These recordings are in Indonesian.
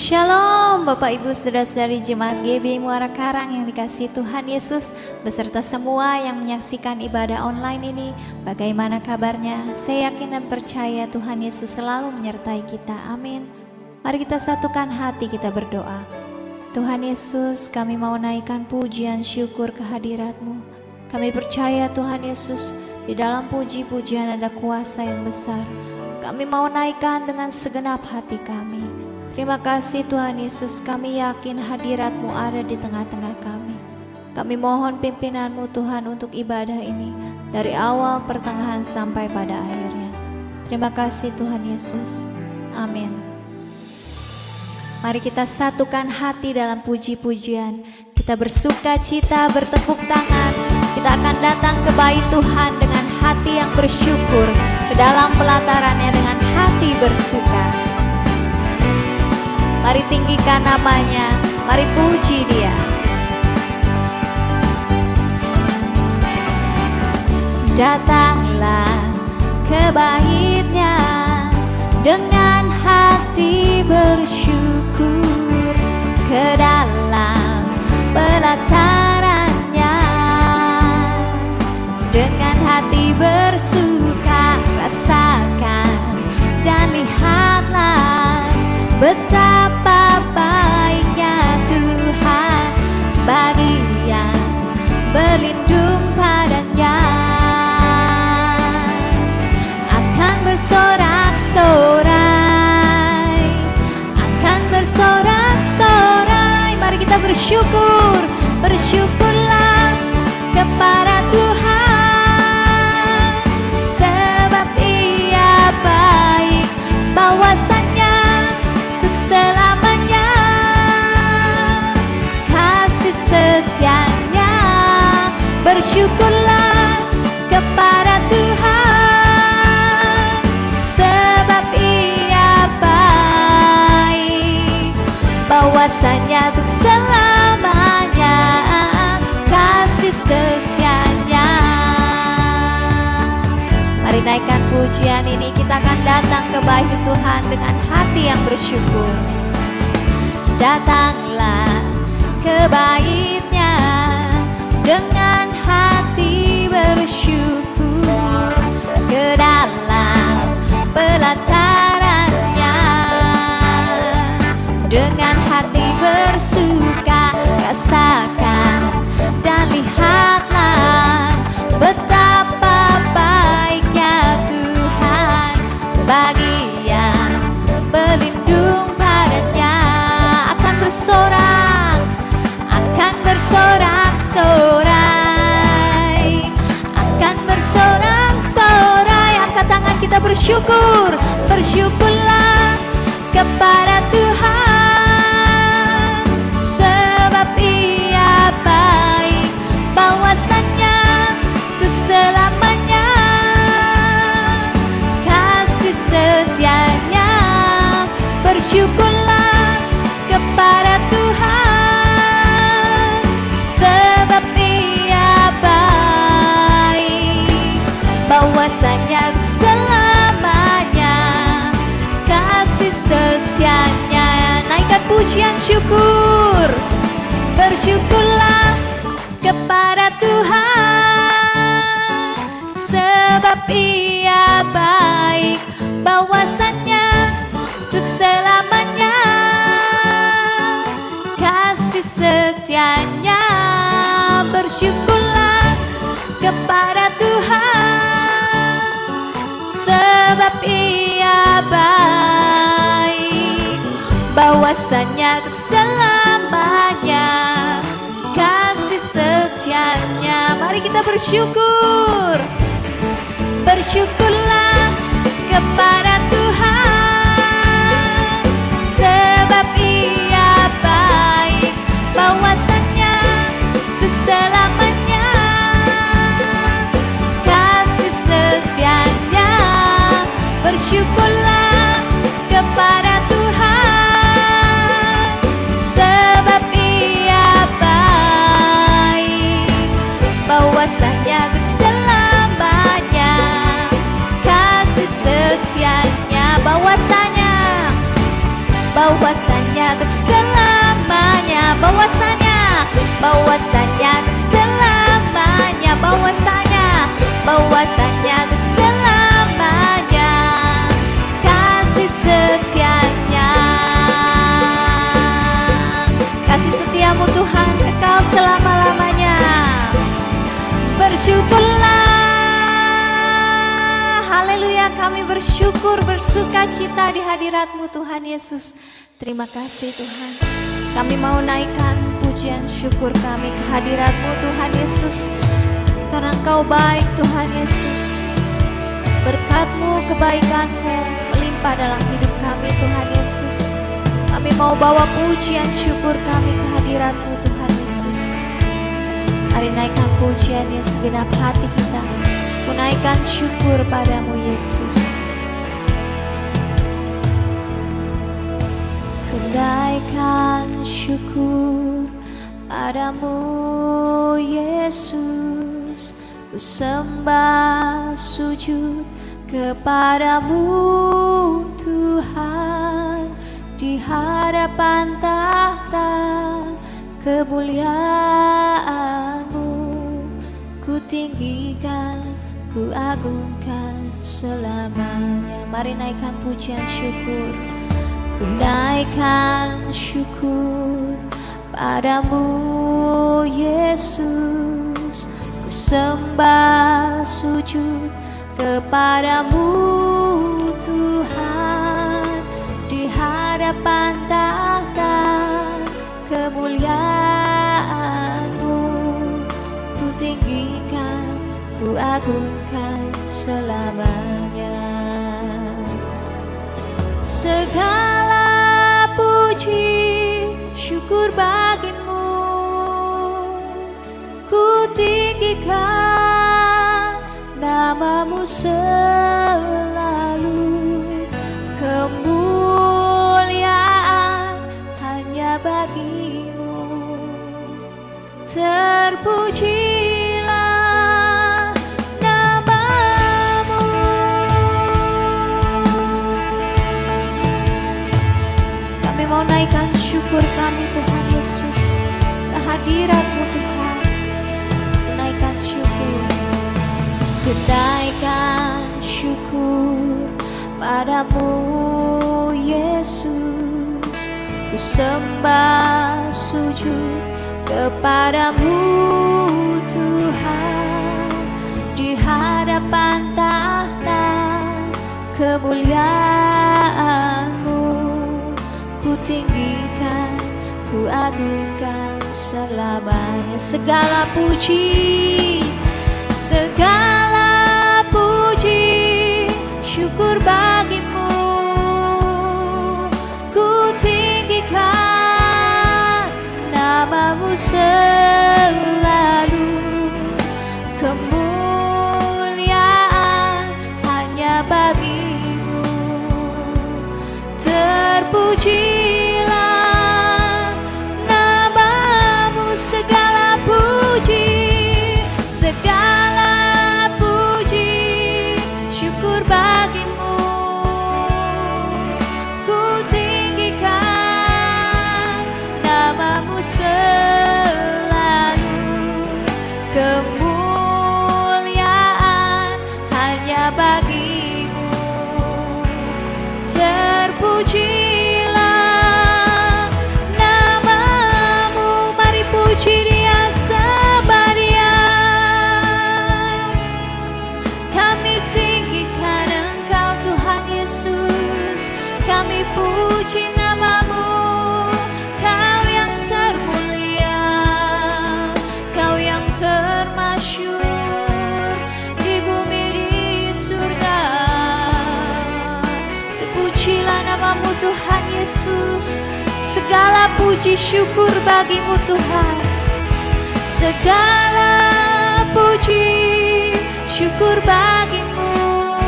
Shalom Bapak Ibu Saudara-saudari Jemaat GB Muara Karang yang dikasihi Tuhan Yesus, beserta semua yang menyaksikan ibadah online ini. Bagaimana kabarnya? Saya yakin dan percaya Tuhan Yesus selalu menyertai kita. Amin. Mari kita satukan hati, kita berdoa. Tuhan Yesus, kami mau naikkan pujian syukur kehadirat-Mu. Kami percaya Tuhan Yesus, di dalam puji-pujian ada kuasa yang besar. Kami mau naikkan dengan segenap hati kami. Terima kasih Tuhan Yesus, kami yakin hadirat-Mu ada di tengah-tengah kami. Kami mohon pimpinan-Mu Tuhan untuk ibadah ini, dari awal, pertengahan, sampai pada akhirnya. Terima kasih Tuhan Yesus. Amin. Mari kita satukan hati dalam puji-pujian. Kita bersuka cita, bertepuk tangan. Kita akan datang ke bait Tuhan dengan hati yang bersyukur, ke dalam pelatarannya dengan hati bersuka. Mari tinggikan namanya, mari puji Dia. Datanglah ke bait-Nya dengan hati bersyukur, ke dalam pelataran-Nya dengan hati bersuka. Rasakan dan lihatlah betapa baiknya Tuhan bagi yang berlindung padanya. Akan bersorak-sorai, akan bersorak-sorai. Mari kita bersyukur, bersyukurlah kepada Tuhan, sebab Ia baik, bahwasanya selamanya kasih setianya. Bersyukurlah kepada Tuhan, sebab Ia baik, bahwasanya untuk selamanya kasih setianya. Mari naikkan pujian ini, kita akan datang ke bait Tuhan dengan hati yang bersyukur. Datanglah ke bait-Nya dengan hati bersyukur, ke dalam pelataran-Nya dengan hati bersuka. Rasakan dan lihatlah betapa baiknya Tuhan bagi yang berlindung padanya. Akan bersorak, akan bersorak-sorai, akan bersorak-sorai. Angkat tangan, kita bersyukur, bersyukurlah kepada Tuhan, sebab Ia baik, bahwasanya untuk selamanya kasih setianya. Bersyukurlah kepada Tuhan, sebab Ia baik, bahwasanya untuk selamanya kasih setianya. Naikkan pujian syukur, bersyukurlah kepada Tuhan, sebab Ia baik, bahwasanya untuk selamanya kasih setianya. Bersyukurlah kepada Tuhan, sebab Ia baik, bahwasanya untuk selamanya kasih setianya. Mari kita bersyukur, bersyukurlah kepada Tuhan, sebab Ia baik, bahwasanya untuk selamanya kasih setianya. Bersyukurlah kepada Tuhan, sebab Ia baik, bahwasanya untuk selamanya kasih setianya. Bahwasanya untuk selamanya, bahwasanya untuk selamanya, bahwasanya untuk selamanya, kasih setianya, kasih setiamu Tuhan kekal selama-lamanya. Bersyukurlah, haleluya, kami bersyukur, bersuka cita di hadirat-Mu Tuhan Yesus. Terima kasih Tuhan. Kami mau naikkan pujian syukur kami ke hadirat-Mu Tuhan Yesus, karena Engkau baik Tuhan Yesus. Berkat-Mu, kebaikan-Mu melimpah dalam hidup kami Tuhan Yesus. Kami mau bawa pujian syukur kami ke hadirat-Mu Tuhan Yesus. Mari naikkan pujiannya segenap hati kita. Ku naikkan syukur padamu Yesus. Ku naikkan syukur padamu Yesus. Ku sembah sujud kepadamu Tuhan, di hadapan tahta kemuliaan-Mu. Ku tinggikan, ku agungkan selamanya. Mari naikkan pujian syukur. Ku naikkan syukur padamu Yesus. Ku sembah sujud kepadamu Tuhan, di hadapan tahta kemuliaan-Mu. Ku tinggikan, ku agungkan selamanya. Segala puji syukur bagimu, ku tinggikan namamu selalu. Kemuliaan hanya bagimu. Terpujilah namamu. Kami mau naikkan syukur kami Tuhan Yesus, kehadirat-Mu Tuhan. Naikkan syukur, naikkan syukur padamu Yesus. Ku sembah sujud kepadamu Tuhan, di hadapan tahta kemuliaan-Mu. Ku tinggikan, ku agungkan selamanya. Segala puji, segala puji syukur bagimu. Ku tinggikan namamu selalu. Kemuliaan hanya bagimu. Terpujilah namamu. Segala puji, segala puji syukur bagimu. Ku tinggikan namamu selalu. Kemuliaan hanya bagimu. Terpujilah namamu. Mari puji Dia sembah Dia. Kami tinggikan Engkau Tuhan Yesus. Kami puji namamu. Kau yang termulia, Kau yang termasyhur di bumi di surga. Terpujilah namamu Tuhan Yesus. Segala puji syukur bagimu Tuhan. Segala puji syukur bagimu.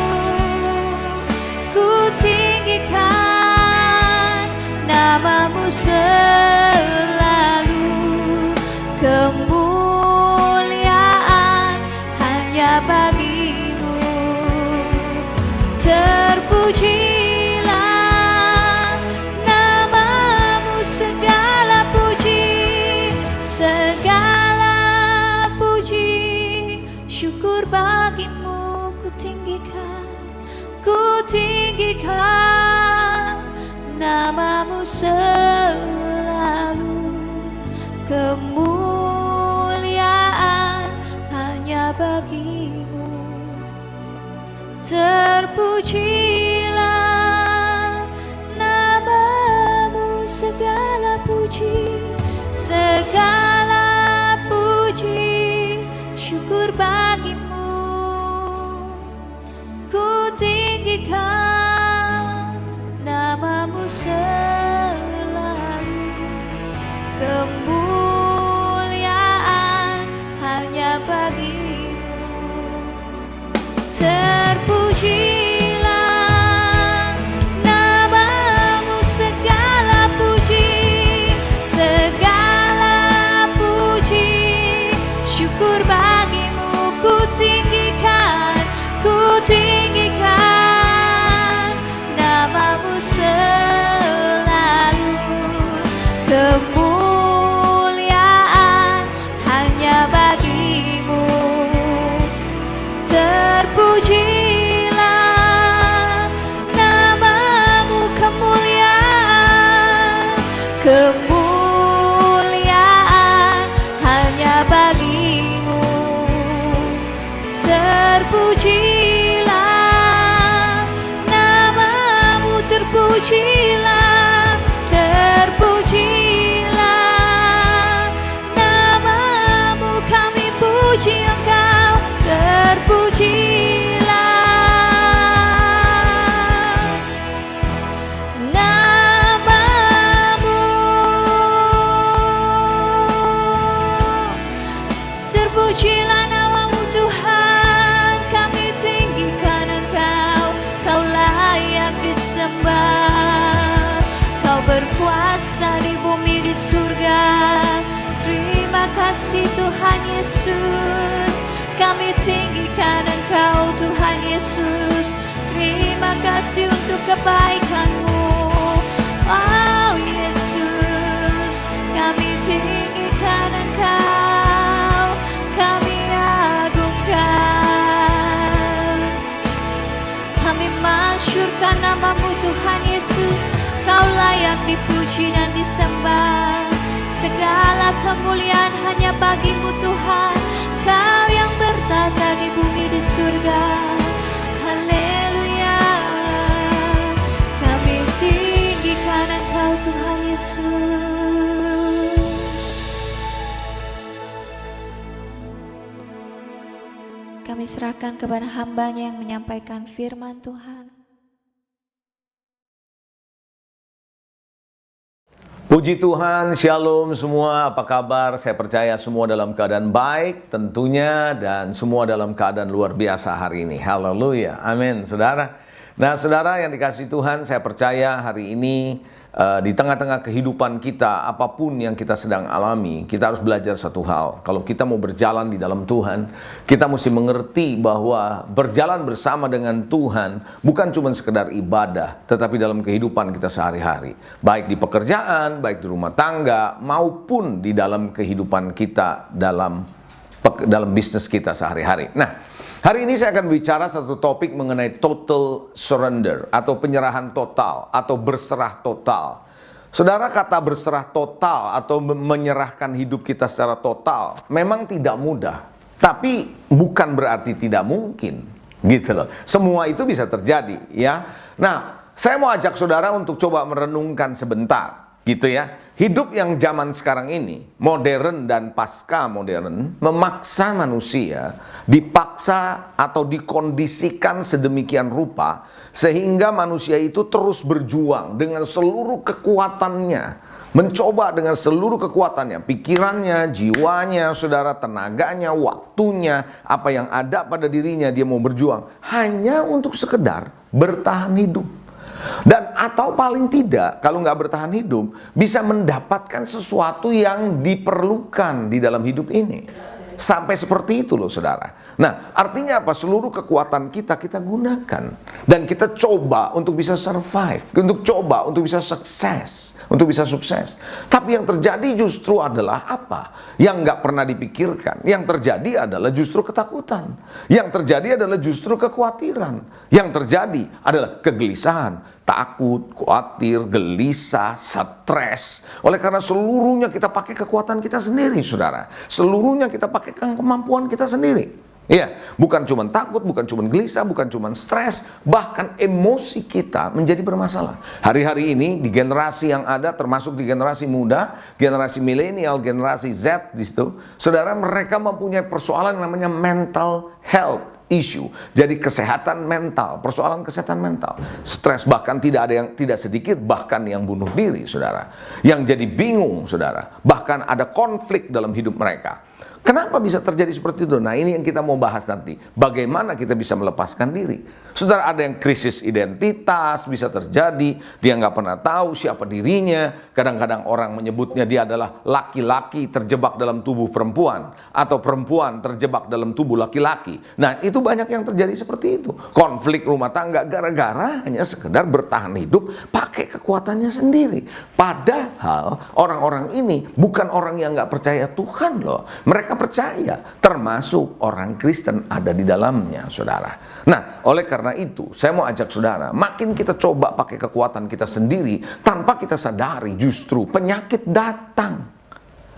Ku tinggikan namamu selalu. Kemuliaan hanya bagimu. Terpujilah namamu. tinggikan namamu selalu. Kemuliaan hanya bagimu. Terpujilah namamu, segala puji, segala puji, syukur bagimu. Ku tinggikan namamu selalu. Kemuliaan hanya bagimu. Terpujilah namamu, segala puji, segala puji, syukur bagimu. Ku tinggikan namamu selalu. Kemuliaan hanya bagimu. Terpujilah namamu, kemuliaan hanya bagimu. Terpujilah namamu, terpujilah, terpujilah namamu, kami puji Engkau. Terpujilah namamu, terpujilah namamu Tuhan. Kami tinggikan Engkau, Kau layak disembah. Kau berkuasa di bumi, di surga. Terima kasih Tuhan Yesus. Kami tinggikan Engkau Tuhan Yesus. Terima kasih untuk kebaikan-Mu. Oh Yesus, kami tinggikan Engkau, kami agungkan, kami masyurkan nama-Mu Tuhan Yesus. Kau layak dipuji dan disembah. Segala kemuliaan hanya bagi-Mu Tuhan. Kau yang bertata di bumi, di surga. Haleluya. Kami tinggikan Engkau Tuhan Yesus. Kami serahkan kepada hamba-Nya yang menyampaikan firman Tuhan. Puji Tuhan, shalom semua, apa kabar? Saya percaya semua dalam keadaan baik tentunya, dan semua dalam keadaan luar biasa hari ini. Haleluya, amin saudara. Nah saudara yang dikasihi Tuhan, saya percaya hari ini di tengah-tengah kehidupan kita, apapun yang kita sedang alami, kita harus belajar satu hal. Kalau kita mau berjalan di dalam Tuhan, kita mesti mengerti bahwa berjalan bersama dengan Tuhan bukan cuma sekedar ibadah, tetapi dalam kehidupan kita sehari-hari. Baik di pekerjaan, baik di rumah tangga, maupun di dalam kehidupan kita dalam bisnis kita sehari-hari. Nah, hari ini saya akan bicara satu topik mengenai total surrender atau penyerahan total atau berserah total. Saudara, kata berserah total atau menyerahkan hidup kita secara total memang tidak mudah, tapi bukan berarti tidak mungkin, gitu loh. Semua itu bisa terjadi, ya. Nah, saya mau ajak saudara untuk coba merenungkan sebentar, gitu ya. Hidup yang zaman sekarang ini, modern dan pasca modern, memaksa manusia, dipaksa atau dikondisikan sedemikian rupa, sehingga manusia itu terus berjuang dengan seluruh kekuatannya, mencoba dengan seluruh kekuatannya, pikirannya, jiwanya, saudara, tenaganya, waktunya, apa yang ada pada dirinya, dia mau berjuang, hanya untuk sekedar bertahan hidup. Dan atau paling tidak, kalau nggak bertahan hidup, bisa mendapatkan sesuatu yang diperlukan di dalam hidup ini. sampai seperti itu loh saudara. Nah, artinya apa? Seluruh kekuatan kita gunakan. Dan kita coba untuk bisa survive, untuk coba untuk bisa sukses, Tapi yang terjadi justru adalah apa? Yang nggak pernah dipikirkan. Yang terjadi adalah justru ketakutan. Yang terjadi adalah justru kekhawatiran. Yang terjadi adalah kegelisahan, takut, khawatir, gelisah, stres. Oleh karena seluruhnya kita pakai kekuatan kita sendiri, saudara. Seluruhnya kita pakai kemampuan kita sendiri. Iya, bukan cuma takut, bukan cuma gelisah, bukan cuma stres, bahkan emosi kita menjadi bermasalah. Hari-hari ini di generasi yang ada, termasuk di generasi muda, generasi milenial, generasi Z di situ, saudara, mereka mempunyai persoalan yang namanya mental health issue. Jadi kesehatan mental, persoalan kesehatan mental, stres, bahkan tidak sedikit bahkan yang bunuh diri, saudara. Yang jadi bingung, saudara. Bahkan ada konflik dalam hidup mereka. Kenapa bisa terjadi seperti itu? Nah, ini yang kita mau bahas nanti. Bagaimana kita bisa melepaskan diri? Saudara, ada yang krisis identitas bisa terjadi. Dia nggak pernah tahu siapa dirinya. Kadang-kadang orang menyebutnya dia adalah laki-laki terjebak dalam tubuh perempuan. Atau perempuan terjebak dalam tubuh laki-laki. Nah, itu banyak yang terjadi seperti itu. Konflik rumah tangga gara-gara hanya sekedar bertahan hidup pakai kekuatannya sendiri. Padahal orang-orang ini bukan orang yang nggak percaya Tuhan loh. Mereka percaya, termasuk orang Kristen ada di dalamnya, saudara. Nah, oleh karena itu, saya mau ajak saudara, makin kita coba pakai kekuatan kita sendiri, tanpa kita sadari justru penyakit datang.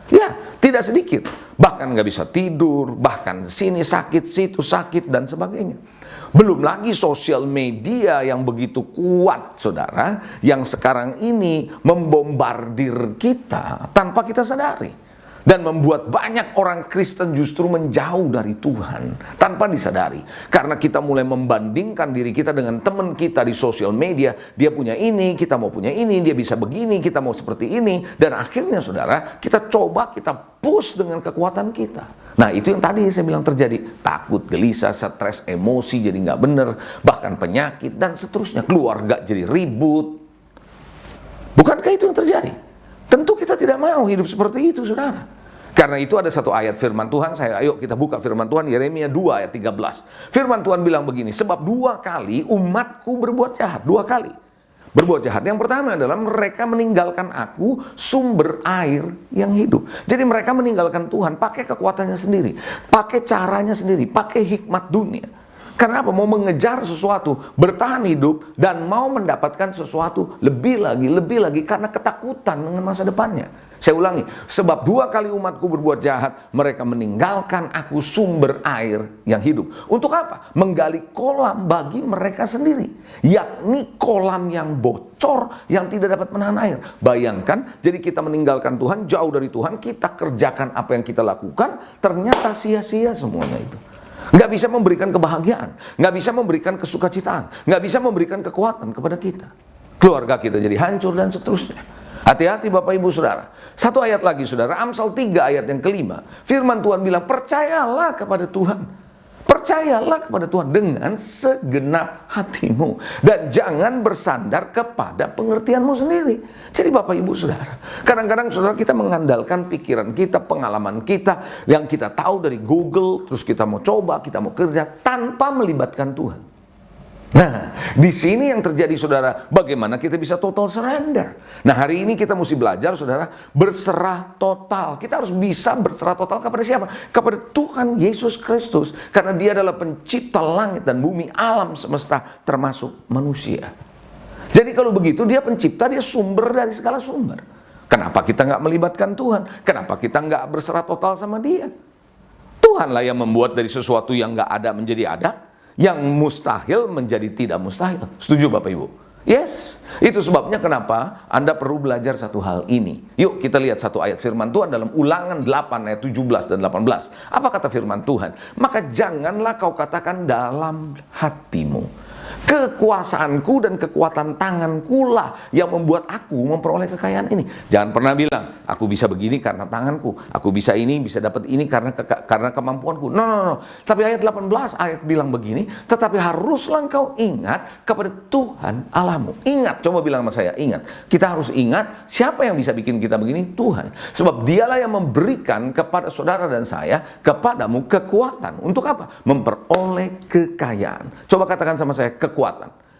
Ya, tidak sedikit. Bahkan nggak bisa tidur, bahkan sini sakit, situ sakit, dan sebagainya. Belum lagi sosial media yang begitu kuat, saudara, yang sekarang ini membombardir kita tanpa kita sadari. Dan membuat banyak orang Kristen justru menjauh dari Tuhan tanpa disadari. Karena kita mulai membandingkan diri kita dengan teman kita di sosial media. Dia punya ini, kita mau punya ini, dia bisa begini, kita mau seperti ini. Dan akhirnya saudara, kita coba, kita push dengan kekuatan kita. Nah, itu yang tadi saya bilang terjadi. Takut, gelisah, stres, emosi jadi nggak bener, bahkan penyakit dan seterusnya. Keluarga jadi ribut. Bukankah itu yang terjadi? Tentu kita tidak mau hidup seperti itu, saudara. Karena itu ada satu ayat firman Tuhan, ayo kita buka firman Tuhan, Yeremia 2 ayat 13. Firman Tuhan bilang begini, sebab 2 kali umatku berbuat jahat, 2 kali berbuat jahat. Yang pertama adalah mereka meninggalkan aku, sumber air yang hidup. Jadi mereka meninggalkan Tuhan, pakai kekuatannya sendiri, pakai caranya sendiri, pakai hikmat dunia. Karena apa? Mau mengejar sesuatu, bertahan hidup, dan mau mendapatkan sesuatu lebih lagi, karena ketakutan dengan masa depannya. Saya ulangi, sebab 2 kali umatku berbuat jahat, mereka meninggalkan aku, sumber air yang hidup. Untuk apa? Menggali kolam bagi mereka sendiri, yakni kolam yang bocor, yang tidak dapat menahan air. Bayangkan, jadi kita meninggalkan Tuhan, jauh dari Tuhan, kita kerjakan apa yang kita lakukan, ternyata sia-sia semuanya itu. Nggak bisa memberikan kebahagiaan, nggak bisa memberikan kesukacitaan, nggak bisa memberikan kekuatan kepada kita. Keluarga kita jadi hancur dan seterusnya. Hati-hati Bapak Ibu Saudara. Satu ayat lagi saudara, Amsal 3 ayat yang kelima. Firman Tuhan bilang, percayalah kepada Tuhan. Percayalah kepada Tuhan dengan segenap hatimu. Dan jangan bersandar kepada pengertianmu sendiri. Jadi Bapak Ibu Saudara, kadang-kadang saudara kita mengandalkan pikiran kita, pengalaman kita, yang kita tahu dari Google, terus kita mau coba, kita mau kerja, tanpa melibatkan Tuhan. Nah, di sini yang terjadi saudara, bagaimana kita bisa total surrender. Nah, hari ini kita mesti belajar saudara, berserah total. Kita harus bisa berserah total kepada siapa? Kepada Tuhan Yesus Kristus. Karena dia adalah pencipta langit dan bumi, alam semesta, termasuk manusia. Jadi kalau begitu dia pencipta, dia sumber dari segala sumber. Kenapa kita nggak melibatkan Tuhan? Kenapa kita nggak berserah total sama dia? Tuhanlah yang membuat dari sesuatu yang nggak ada menjadi ada, yang mustahil menjadi tidak mustahil. Setuju Bapak Ibu? Yes. Itu sebabnya kenapa Anda perlu belajar satu hal ini. Yuk kita lihat satu ayat firman Tuhan dalam Ulangan 8 ayat 17 dan 18. Apa kata firman Tuhan? Maka janganlah kau katakan dalam hatimu, Kekuasaanku dan kekuatan tanganku lah yang membuat aku memperoleh kekayaan ini. Jangan pernah bilang, aku bisa begini karena tanganku, aku bisa ini, bisa dapat ini karena kemampuanku. No, no, no. Tapi ayat 18 ayat bilang begini, tetapi haruslah engkau ingat kepada Tuhan Allahmu. Ingat, coba bilang sama saya, ingat. Kita harus ingat siapa yang bisa bikin kita begini? Tuhan. Sebab dialah yang memberikan kepada saudara dan saya, kepadamu kekuatan. Untuk apa? Memperoleh kekayaan. Coba katakan sama saya, kekuatan.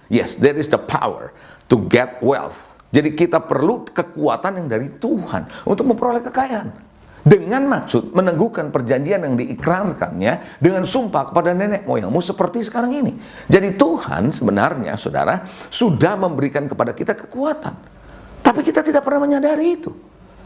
Yes, there is the power to get wealth. Jadi kita perlu kekuatan yang dari Tuhan untuk memperoleh kekayaan. Dengan maksud meneguhkan perjanjian yang diikrarkannya dengan sumpah kepada nenek moyangmu seperti sekarang ini. Jadi Tuhan sebenarnya, saudara, sudah memberikan kepada kita kekuatan. Tapi kita tidak pernah menyadari itu.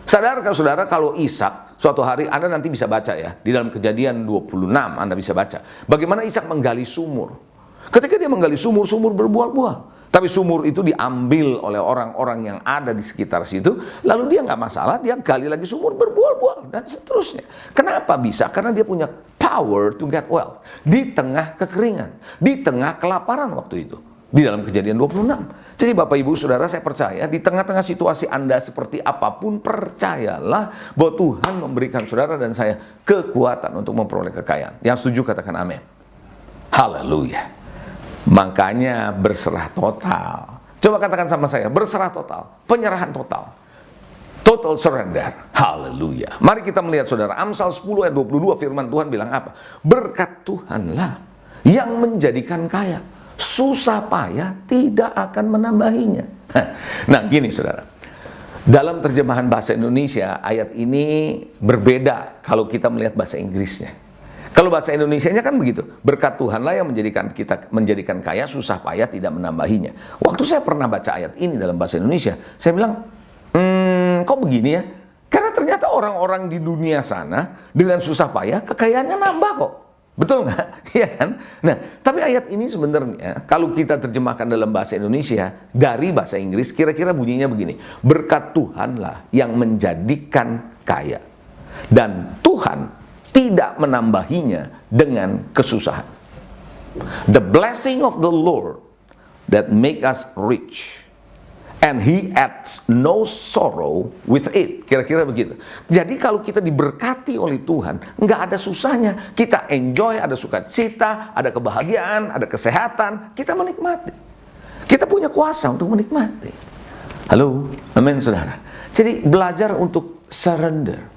Sadarkah saudara kalau Ishak suatu hari, Anda nanti bisa baca ya, di dalam Kejadian 26 Anda bisa baca. Bagaimana Ishak menggali sumur. Ketika dia menggali sumur berbual-bual. Tapi sumur itu diambil oleh orang-orang yang ada di sekitar situ. Lalu dia nggak masalah, dia gali lagi sumur berbual-bual. Dan seterusnya. Kenapa bisa? Karena dia punya power to get wealth. Di tengah kekeringan. Di tengah kelaparan waktu itu. Di dalam Kejadian 26. Jadi Bapak Ibu Saudara, saya percaya di tengah-tengah situasi Anda seperti apapun, percayalah bahwa Tuhan memberikan saudara dan saya kekuatan untuk memperoleh kekayaan. Yang setuju katakan amin. Haleluya. Makanya berserah total. Coba katakan sama saya, berserah total, penyerahan total. Total surrender. Haleluya. Mari kita melihat saudara, Amsal 10 ayat 22 firman Tuhan bilang apa? Berkat Tuhanlah yang menjadikan kaya. Susah payah tidak akan menambahinya. Nah gini saudara, dalam terjemahan bahasa Indonesia ayat ini berbeda kalau kita melihat bahasa Inggrisnya. Kalau bahasa Indonesianya kan begitu, berkat Tuhanlah yang menjadikan kaya, susah payah tidak menambahinya. Waktu saya pernah baca ayat ini dalam bahasa Indonesia, saya bilang, kok begini ya? Karena ternyata orang-orang di dunia sana dengan susah payah kekayaannya nambah kok. Betul nggak? Iya kan? Nah, tapi ayat ini sebenarnya kalau kita terjemahkan dalam bahasa Indonesia dari bahasa Inggris, kira-kira bunyinya begini. Berkat Tuhanlah yang menjadikan kaya. Dan Tuhan tidak menambahinya dengan kesusahan. The blessing of the Lord that make us rich, and He adds no sorrow with it. Kira-kira begitu. Jadi kalau kita diberkati oleh Tuhan, nggak ada susahnya. Kita enjoy, ada sukacita, ada kebahagiaan, ada kesehatan. Kita menikmati. Kita punya kuasa untuk menikmati. Halo, amin saudara. Jadi belajar untuk surrender.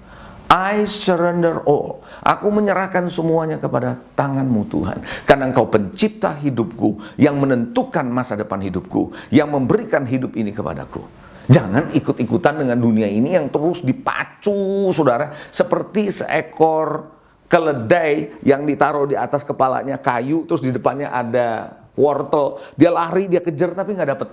I surrender all. Aku menyerahkan semuanya kepada tangan-Mu Tuhan. Karena Engkau pencipta hidupku, yang menentukan masa depan hidupku, yang memberikan hidup ini kepadaku. Jangan ikut-ikutan dengan dunia ini yang terus dipacu, saudara. Seperti seekor keledai yang ditaruh di atas kepalanya kayu, terus di depannya ada wortel. Dia lari, dia kejar, tapi nggak dapat.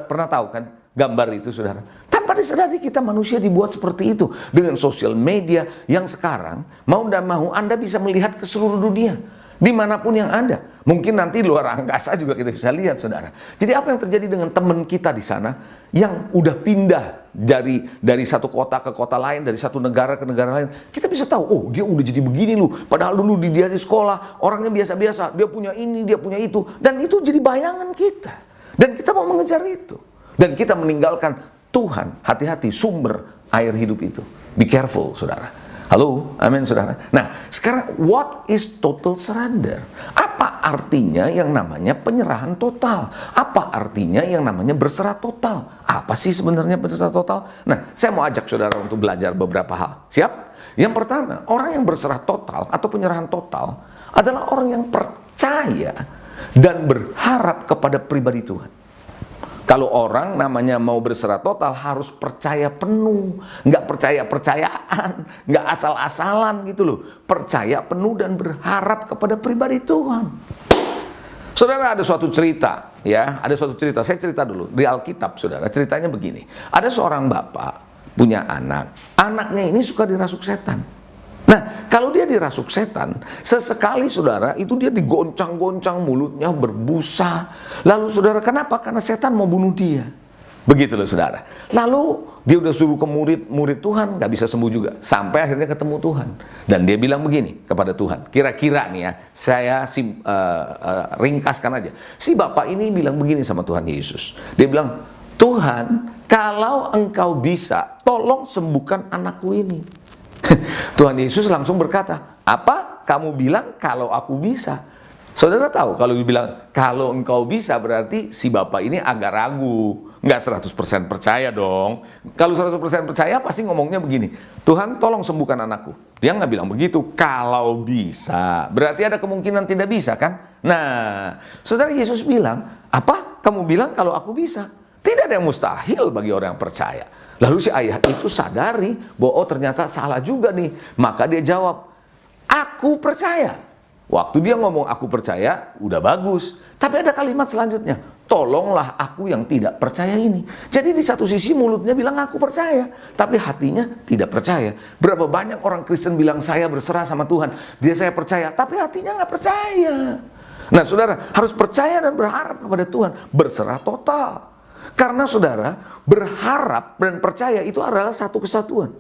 Pernah tahu kan gambar itu, saudara? Tanpa disadari kita manusia dibuat seperti itu. Dengan sosial media yang sekarang, mau tidak mau Anda bisa melihat ke seluruh dunia. Dimanapun yang ada. Mungkin nanti luar angkasa juga kita bisa lihat, saudara. Jadi apa yang terjadi dengan teman kita di sana yang udah pindah dari satu kota ke kota lain, dari satu negara ke negara lain. Kita bisa tahu, oh dia udah jadi begini loh. Padahal dulu dia di sekolah, orangnya biasa-biasa. Dia punya ini, dia punya itu. Dan itu jadi bayangan kita. Dan kita mau mengejar itu. Dan kita meninggalkan Tuhan, hati-hati sumber air hidup itu. Be careful, saudara. Halo, amin, saudara. Nah, sekarang what is total surrender? Apa artinya yang namanya penyerahan total? Apa artinya yang namanya berserah total? Apa sih sebenarnya berserah total? Nah, saya mau ajak saudara untuk belajar beberapa hal. Siap? Yang pertama, orang yang berserah total atau penyerahan total adalah orang yang percaya dan berharap kepada pribadi Tuhan. Kalau orang namanya mau berserah total harus percaya penuh, nggak percaya-percayaan, nggak asal-asalan gitu loh. Percaya penuh dan berharap kepada pribadi Tuhan. Saudara, ada suatu cerita, ya, ada suatu cerita. Saya cerita dulu di Alkitab, saudara. Ceritanya begini. Ada seorang bapak punya anak. Anaknya ini suka dirasuk setan. Nah, kalau dia dirasuk setan, sesekali saudara, itu dia digoncang-goncang, mulutnya berbusa. Lalu saudara, kenapa? Karena setan mau bunuh dia. Begitu loh saudara. Lalu dia udah suruh ke murid Tuhan, nggak bisa sembuh juga. Sampai akhirnya ketemu Tuhan. Dan dia bilang begini kepada Tuhan. Kira-kira nih ya, saya ringkaskan aja. Si bapak ini bilang begini sama Tuhan Yesus. Dia bilang, Tuhan, kalau engkau bisa, tolong sembuhkan anakku ini. Tuhan Yesus langsung berkata, apa kamu bilang kalau aku bisa? Saudara tahu kalau dibilang kalau engkau bisa berarti si bapak ini agak ragu. Nggak 100% percaya dong. Kalau 100% percaya pasti ngomongnya begini, Tuhan tolong sembuhkan anakku. Dia nggak bilang begitu, kalau bisa. Berarti ada kemungkinan tidak bisa kan? Nah, saudara, Yesus bilang, apa kamu bilang kalau aku bisa? Tidak ada yang mustahil bagi orang yang percaya. Lalu si ayah itu sadari bahwa oh ternyata salah juga nih. Maka dia jawab, aku percaya. Waktu dia ngomong aku percaya, udah bagus. Tapi ada kalimat selanjutnya, tolonglah aku yang tidak percaya ini. Jadi di satu sisi mulutnya bilang aku percaya, tapi hatinya tidak percaya. Berapa banyak orang Kristen bilang saya berserah sama Tuhan, dia saya percaya, tapi hatinya nggak percaya. Nah saudara, harus percaya dan berharap kepada Tuhan, berserah total. Karena saudara, berharap dan percaya itu adalah satu kesatuan.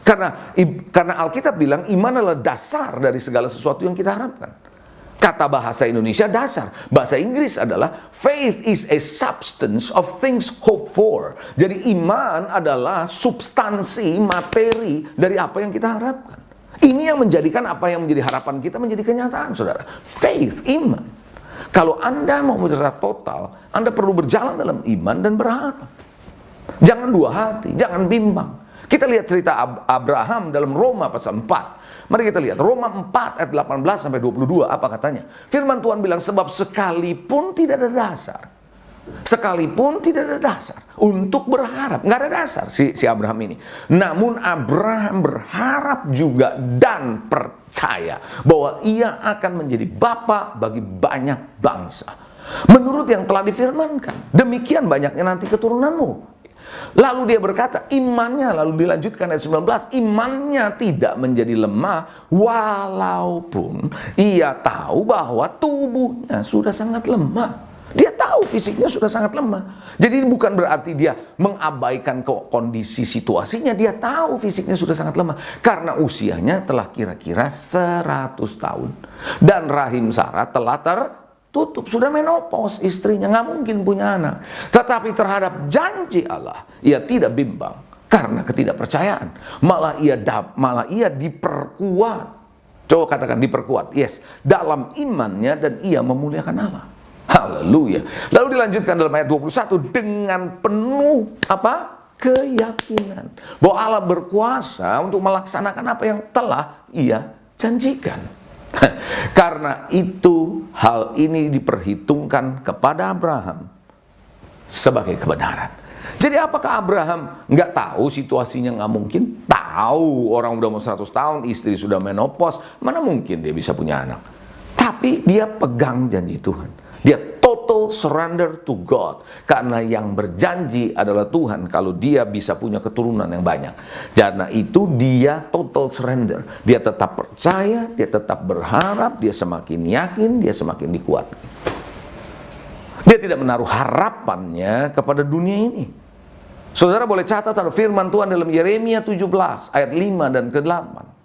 Karena Alkitab bilang iman adalah dasar dari segala sesuatu yang kita harapkan. Kata bahasa Indonesia dasar. Bahasa Inggris adalah faith is a substance of things hoped for. Jadi iman adalah substansi, materi dari apa yang kita harapkan. Ini yang menjadikan apa yang menjadi harapan kita menjadi kenyataan, saudara. Faith, iman. Kalau Anda mau berserah total, Anda perlu berjalan dalam iman dan berharap. Jangan dua hati, jangan bimbang. Kita lihat cerita Abraham dalam Roma pasal 4. Mari kita lihat Roma 4 ayat 18 sampai 22 apa katanya. Firman Tuhan bilang sebab sekalipun tidak ada dasar. Sekalipun tidak ada dasar untuk berharap, nggak ada dasar si Abraham ini. Namun Abraham berharap juga dan percaya bahwa ia akan menjadi bapa bagi banyak bangsa. Menurut yang telah difirmankan, demikian banyaknya nanti keturunanmu. Lalu dia berkata, imannya, lalu dilanjutkan ayat 19, imannya tidak menjadi lemah walaupun ia tahu bahwa tubuhnya sudah sangat lemah. Dia tahu fisiknya sudah sangat lemah. Jadi bukan berarti dia mengabaikan kondisi situasinya, dia tahu fisiknya sudah sangat lemah. Karena usianya telah kira-kira 100 tahun. Dan rahim Sarah telah tutup, sudah menopause istrinya, nggak mungkin punya anak. Tetapi terhadap janji Allah, ia tidak bimbang karena ketidakpercayaan. Malah ia diperkuat. Coba katakan diperkuat. Yes, dalam imannya dan ia memuliakan Allah. Haleluya. Lalu dilanjutkan dalam ayat 21 dengan penuh keyakinan bahwa Allah berkuasa untuk melaksanakan apa yang telah ia janjikan. Karena itu hal ini diperhitungkan kepada Abraham sebagai kebenaran. Jadi apakah Abraham nggak tahu situasinya nggak mungkin? Tahu, orang udah mau 100 tahun, istri sudah menopause, mana mungkin dia bisa punya anak. Tapi dia pegang janji Tuhan. Dia total surrender to God. Karena yang berjanji adalah Tuhan kalau dia bisa punya keturunan yang banyak. Karena itu dia total surrender. Dia tetap percaya, dia tetap berharap, dia semakin yakin, dia semakin dikuatkan. Dia tidak menaruh harapannya kepada dunia ini. Saudara boleh catat ada firman Tuhan dalam Yeremia 17 ayat 5 dan ke-8.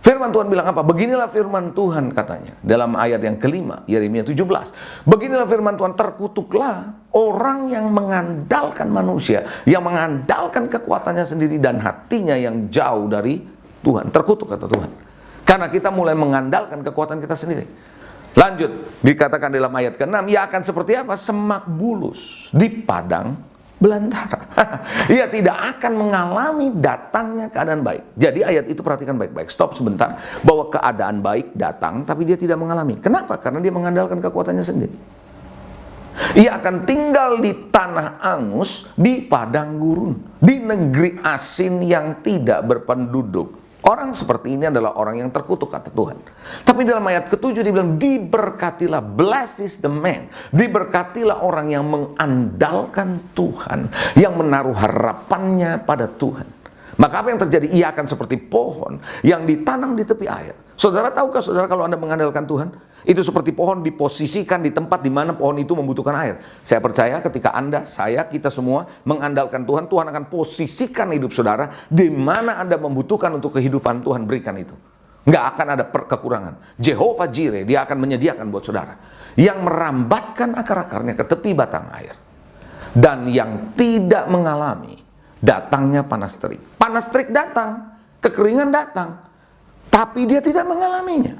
Firman Tuhan bilang apa? Beginilah firman Tuhan katanya. Dalam ayat yang kelima, Yeremia 17. Beginilah firman Tuhan, terkutuklah orang yang mengandalkan manusia, yang mengandalkan kekuatannya sendiri dan hatinya yang jauh dari Tuhan. Terkutuk kata Tuhan. Karena kita mulai mengandalkan kekuatan kita sendiri. Lanjut, dikatakan dalam ayat ke-6, ia akan seperti apa? Semak bulus di padang belantara. Ia tidak akan mengalami datangnya keadaan baik. Jadi ayat itu perhatikan baik-baik. Stop sebentar. Bahwa keadaan baik datang, tapi dia tidak mengalami. Kenapa? Karena dia mengandalkan kekuatannya sendiri. Ia akan tinggal di tanah angus, di padang gurun, di negeri asin yang tidak berpenduduk. Orang seperti ini adalah orang yang terkutuk kata Tuhan. Tapi dalam ayat ke-7 dibilang diberkatilah, blessed is the man. Diberkatilah orang yang mengandalkan Tuhan, yang menaruh harapannya pada Tuhan. Maka apa yang terjadi? Ia akan seperti pohon yang ditanam di tepi air. Saudara tahukah saudara kalau Anda mengandalkan Tuhan, itu seperti pohon diposisikan di tempat di mana pohon itu membutuhkan air. Saya percaya ketika Anda, saya, kita semua mengandalkan Tuhan, Tuhan akan posisikan hidup saudara di mana Anda membutuhkan untuk kehidupan, Tuhan berikan itu. Nggak akan ada kekurangan. Jehovah Jireh, dia akan menyediakan buat saudara. Yang merambatkan akar-akarnya ke tepi batang air. Dan yang tidak mengalami datangnya panas terik. Panas terik datang, kekeringan datang, tapi dia tidak mengalaminya.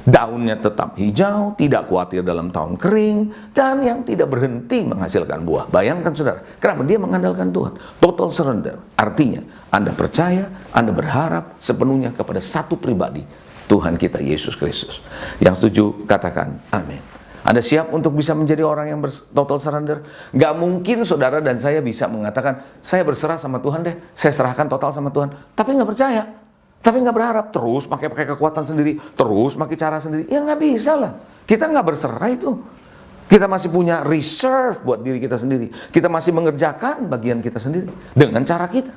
Daunnya tetap hijau, tidak khawatir dalam tahun kering, dan yang tidak berhenti menghasilkan buah. Bayangkan saudara, kenapa? Dia mengandalkan Tuhan. Total surrender. Artinya, Anda percaya, Anda berharap sepenuhnya kepada satu pribadi, Tuhan kita Yesus Kristus. Yang setuju, katakan amin. Anda siap untuk bisa menjadi orang yang total surrender? Gak mungkin saudara dan saya bisa mengatakan, saya berserah sama Tuhan deh, saya serahkan total sama Tuhan, tapi gak percaya. Tapi nggak berharap, terus pakai kekuatan sendiri, terus pakai cara sendiri. Ya nggak bisa lah. Kita nggak berserah itu. Kita masih punya reserve buat diri kita sendiri. Kita masih mengerjakan bagian kita sendiri dengan cara kita.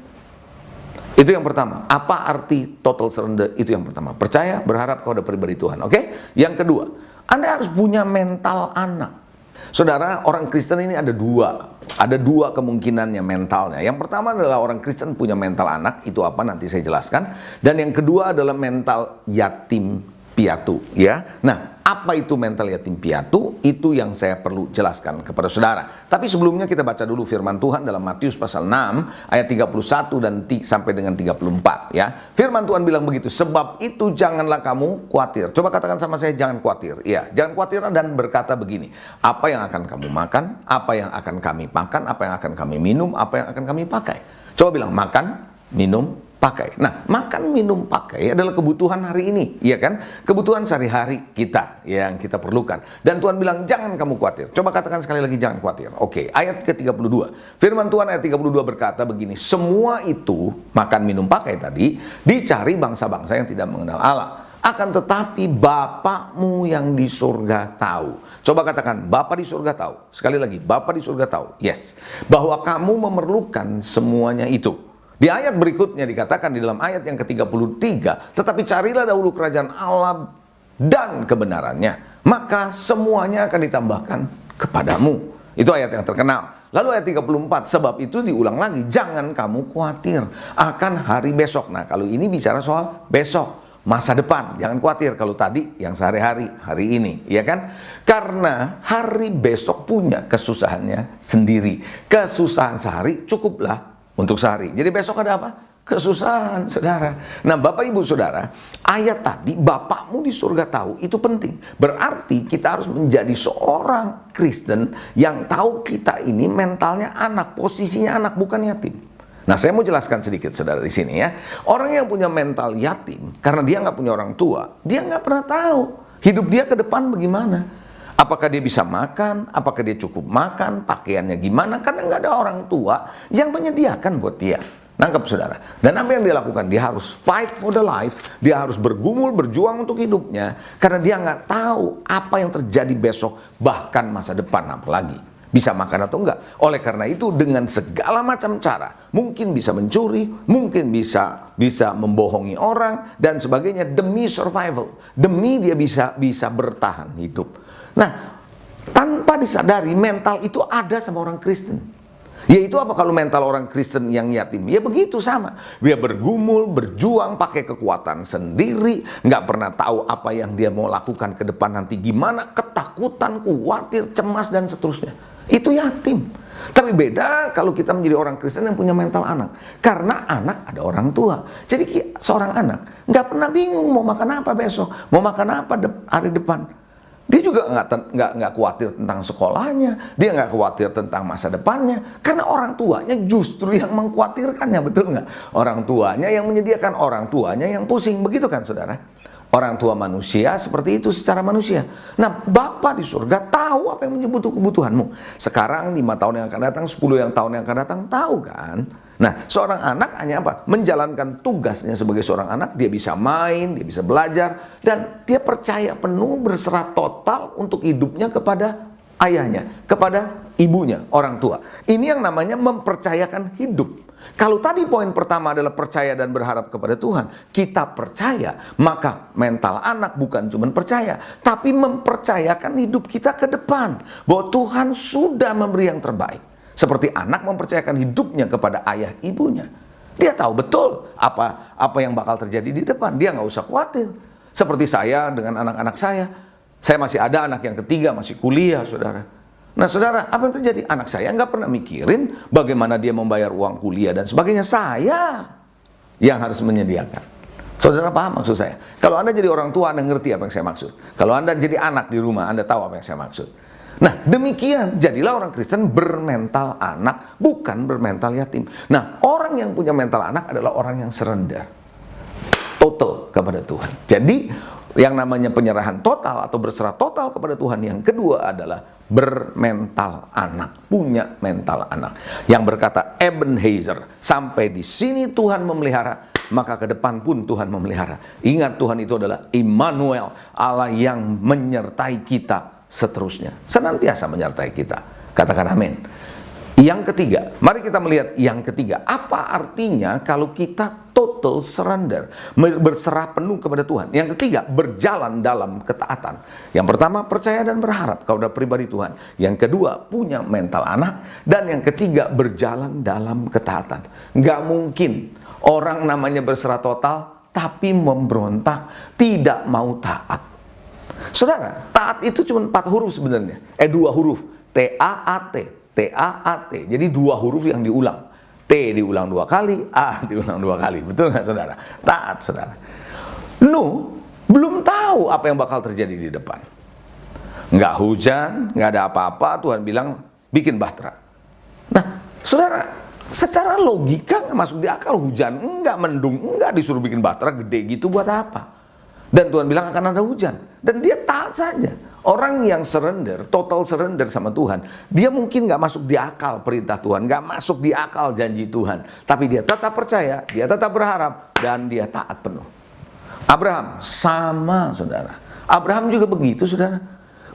Itu yang pertama. Apa arti total surrender? Itu yang pertama. Percaya, berharap kepada pribadi Tuhan. Oke? Yang kedua, Anda harus punya mental anak. Saudara, orang Kristen ini ada dua kemungkinannya mentalnya. Yang pertama adalah orang Kristen punya mental anak, itu apa nanti saya jelaskan. Dan yang kedua adalah mental yatim piatu, ya. Nah, apa itu mental yatim piatu? Itu yang saya perlu jelaskan kepada saudara. Tapi sebelumnya kita baca dulu firman Tuhan dalam Matius pasal 6 ayat 31 dan sampai dengan 34, ya. Firman Tuhan bilang begitu, sebab itu janganlah kamu khawatir. Coba katakan sama saya, jangan khawatir. Ya, jangan khawatir dan berkata begini, apa yang akan kamu makan, apa yang akan kami makan, apa yang akan kami minum, apa yang akan kami pakai. Coba bilang makan, minum, pakai. Nah, makan, minum, pakai adalah kebutuhan hari ini, ya kan? Kebutuhan sehari-hari kita yang kita perlukan. Dan Tuhan bilang, jangan kamu khawatir. Coba katakan sekali lagi, jangan khawatir. Oke, ayat ke-32. Firman Tuhan ayat 32 berkata begini, semua itu, makan, minum, pakai tadi, dicari bangsa-bangsa yang tidak mengenal Allah. Akan tetapi Bapakmu yang di surga tahu. Coba katakan, Bapa di surga tahu. Sekali lagi, Bapa di surga tahu. Yes. Bahwa kamu memerlukan semuanya itu. Di ayat berikutnya dikatakan di dalam ayat yang ke-33, tetapi carilah dahulu kerajaan Allah dan kebenarannya, maka semuanya akan ditambahkan kepadamu. Itu ayat yang terkenal. Lalu ayat 34, sebab itu diulang lagi, jangan kamu khawatir akan hari besok. Nah, kalau ini bicara soal besok, masa depan, jangan khawatir. Kalau tadi yang sehari-hari, hari ini, ya kan? Karena hari besok punya kesusahannya sendiri. Kesusahan sehari cukuplah untuk sehari. Jadi besok ada apa? Kesusahan, saudara. Nah, Bapak Ibu Saudara, ayat tadi Bapakmu di surga tahu, itu penting. Berarti kita harus menjadi seorang Kristen yang tahu kita ini mentalnya anak, posisinya anak, bukan yatim. Nah, saya mau jelaskan sedikit saudara di sini ya. Orang yang punya mental yatim, karena dia nggak punya orang tua, dia nggak pernah tahu hidup dia ke depan bagaimana. Apakah dia bisa makan? Apakah dia cukup makan? Pakaiannya gimana? Karena nggak ada orang tua yang menyediakan buat dia. Nangkep saudara? Dan apa yang dia lakukan? Dia harus fight for the life. Dia harus bergumul, berjuang untuk hidupnya. Karena dia nggak tahu apa yang terjadi besok, bahkan masa depan apalagi. Bisa makan atau enggak. Oleh karena itu dengan segala macam cara, mungkin bisa mencuri, mungkin bisa membohongi orang dan sebagainya demi survival. Demi dia bisa bertahan hidup. Nah, tanpa disadari mental itu ada sama orang Kristen. Yaitu apa kalau mental orang Kristen yang yatim? Ya begitu sama. Dia bergumul, berjuang, pakai kekuatan sendiri, nggak pernah tahu apa yang dia mau lakukan ke depan nanti gimana, ketakutan, khawatir, cemas dan seterusnya. Itu yatim. Tapi beda kalau kita menjadi orang Kristen yang punya mental anak. Karena anak ada orang tua. Jadi seorang anak nggak pernah bingung mau makan apa besok, mau makan apa hari depan. Dia juga nggak khawatir tentang sekolahnya, dia nggak khawatir tentang masa depannya, karena orang tuanya justru yang mengkhawatirkannya, betul nggak? Orang tuanya yang menyediakan, orang tuanya yang pusing, begitu kan saudara? Orang tua manusia seperti itu secara manusia. Nah, Bapa di surga tahu apa yang menjadi kebutuhanmu. Sekarang 5 tahun yang akan datang, 10 tahun yang akan datang, tahu kan? Nah, seorang anak hanya apa? Menjalankan tugasnya sebagai seorang anak. Dia bisa main, dia bisa belajar, dan dia percaya penuh, berserah total untuk hidupnya kepada ayahnya, kepada ibunya, orang tua. Ini yang namanya mempercayakan hidup. Kalau tadi poin pertama adalah percaya dan berharap kepada Tuhan, kita percaya, maka mental anak bukan cuma percaya, tapi mempercayakan hidup kita ke depan, bahwa Tuhan sudah memberi yang terbaik. Seperti anak mempercayakan hidupnya kepada ayah ibunya. Dia tahu betul apa yang bakal terjadi di depan. Dia nggak usah khawatir. Seperti saya dengan anak-anak saya masih ada anak yang ketiga, masih kuliah, saudara. Nah, saudara, apa yang terjadi? Anak saya nggak pernah mikirin bagaimana dia membayar uang kuliah dan sebagainya. Saya yang harus menyediakan. Saudara paham maksud saya? Kalau Anda jadi orang tua, Anda ngerti apa yang saya maksud. Kalau Anda jadi anak di rumah, Anda tahu apa yang saya maksud. Nah, demikian, jadilah orang Kristen bermental anak, bukan bermental yatim. Nah, orang yang punya mental anak adalah orang yang surrender total kepada Tuhan. Jadi, yang namanya penyerahan total atau berserah total kepada Tuhan, yang kedua adalah bermental anak, punya mental anak. Yang berkata Ebenezer, sampai di sini Tuhan memelihara, maka ke depan pun Tuhan memelihara. Ingat, Tuhan itu adalah Immanuel, Allah yang menyertai kita seterusnya, senantiasa menyertai kita. Katakan amin. Yang ketiga, mari kita melihat yang ketiga. Apa artinya kalau kita total surrender, berserah penuh kepada Tuhan? Yang ketiga, berjalan dalam ketaatan. Yang pertama, percaya dan berharap kepada pribadi Tuhan. Yang kedua, punya mental anak. Dan yang ketiga, berjalan dalam ketaatan. Nggak mungkin orang namanya berserah total tapi memberontak, tidak mau taat. Saudara, taat itu cuma 4 huruf sebenarnya. 2 huruf. T-A-A-T. T-A-A-T. Jadi 2 huruf yang diulang. T diulang 2 kali, A diulang 2 kali. Betul nggak, saudara? Taat, saudara. Nuh belum tahu apa yang bakal terjadi di depan. Nggak hujan, nggak ada apa-apa. Tuhan bilang, bikin bahtera. Nah, saudara, secara logika nggak masuk di akal. Hujan, nggak mendung, nggak disuruh bikin bahtera gede gitu buat apa? Dan Tuhan bilang akan ada hujan. Dan dia taat saja. Orang yang surrender, total surrender sama Tuhan, dia mungkin nggak masuk di akal perintah Tuhan, nggak masuk di akal janji Tuhan. Tapi dia tetap percaya, dia tetap berharap, dan dia taat penuh. Abraham, sama, saudara. Abraham juga begitu, saudara.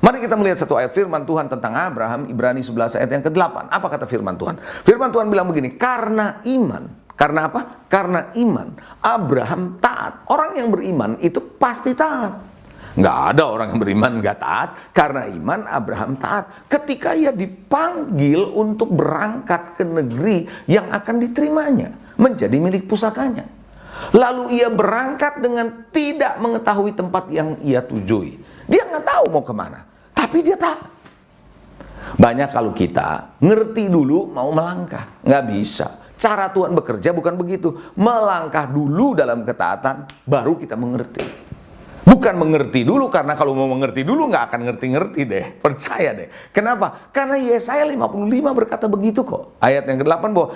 Mari kita melihat satu ayat firman Tuhan tentang Abraham, Ibrani 11 ayat yang ke-8. Apa kata firman Tuhan? Firman Tuhan bilang begini, karena iman. Karena apa? Karena iman. Abraham taat. Orang yang beriman itu pasti taat. Nggak ada orang yang beriman nggak taat. Karena iman, Abraham taat. Ketika ia dipanggil untuk berangkat ke negeri yang akan diterimanya, menjadi milik pusakanya. Lalu ia berangkat dengan tidak mengetahui tempat yang ia tujui. Dia nggak tahu mau kemana. Tapi dia taat. Banyak kalau kita ngerti dulu mau melangkah. Nggak bisa. Cara Tuhan bekerja bukan begitu. Melangkah dulu dalam ketaatan, baru kita mengerti. Bukan mengerti dulu, karena kalau mau mengerti dulu nggak akan ngerti-ngerti deh. Percaya deh. Kenapa? Karena Yesaya 55 berkata begitu kok. Ayat yang ke-8 bahwa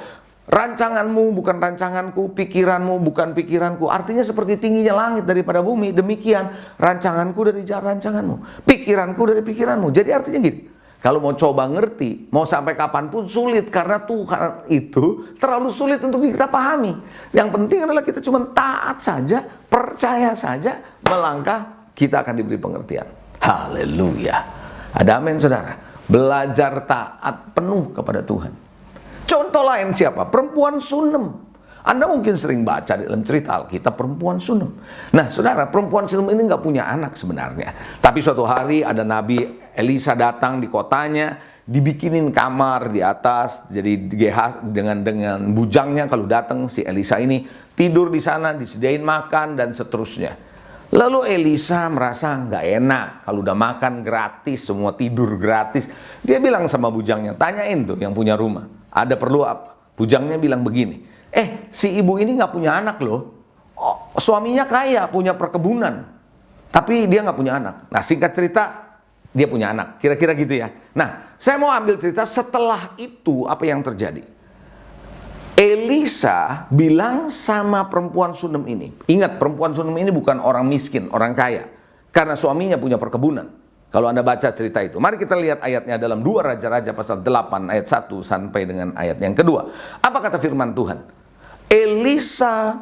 rancanganmu bukan rancanganku, pikiranmu bukan pikiranku. Artinya seperti tingginya langit daripada bumi, demikian rancanganku dari rancanganmu, pikiranku dari pikiranmu. Jadi artinya gini. Kalau mau coba ngerti, mau sampai kapanpun sulit, karena Tuhan itu terlalu sulit untuk kita pahami. Yang penting adalah kita cuma taat saja, percaya saja, melangkah, kita akan diberi pengertian. Haleluya. Ada amin, saudara. Belajar taat penuh kepada Tuhan. Contoh lain siapa? Perempuan Sunem. Anda mungkin sering baca dalam cerita Alkitab perempuan Sunem. Nah, saudara, perempuan Sunem ini nggak punya anak sebenarnya. Tapi suatu hari ada Nabi Elisa datang di kotanya, dibikinin kamar di atas, jadi dengan bujangnya. Kalau datang si Elisa ini tidur di sana, disediain makan dan seterusnya. Lalu Elisa merasa nggak enak kalau udah makan gratis, semua tidur gratis. Dia bilang sama bujangnya, tanyain tuh yang punya rumah, ada perlu apa? Bujangnya bilang begini, si ibu ini nggak punya anak loh. Oh, suaminya kaya, punya perkebunan, tapi dia nggak punya anak. Nah, singkat cerita, dia punya anak. Kira-kira gitu ya. Nah, saya mau ambil cerita setelah itu apa yang terjadi. Elisa bilang sama perempuan Sunem ini. Ingat, perempuan Sunem ini bukan orang miskin, orang kaya. Karena suaminya punya perkebunan. Kalau Anda baca cerita itu. Mari kita lihat ayatnya dalam 2 Raja-Raja pasal 8 ayat 1 sampai dengan ayat yang kedua. Apa kata firman Tuhan? Elisa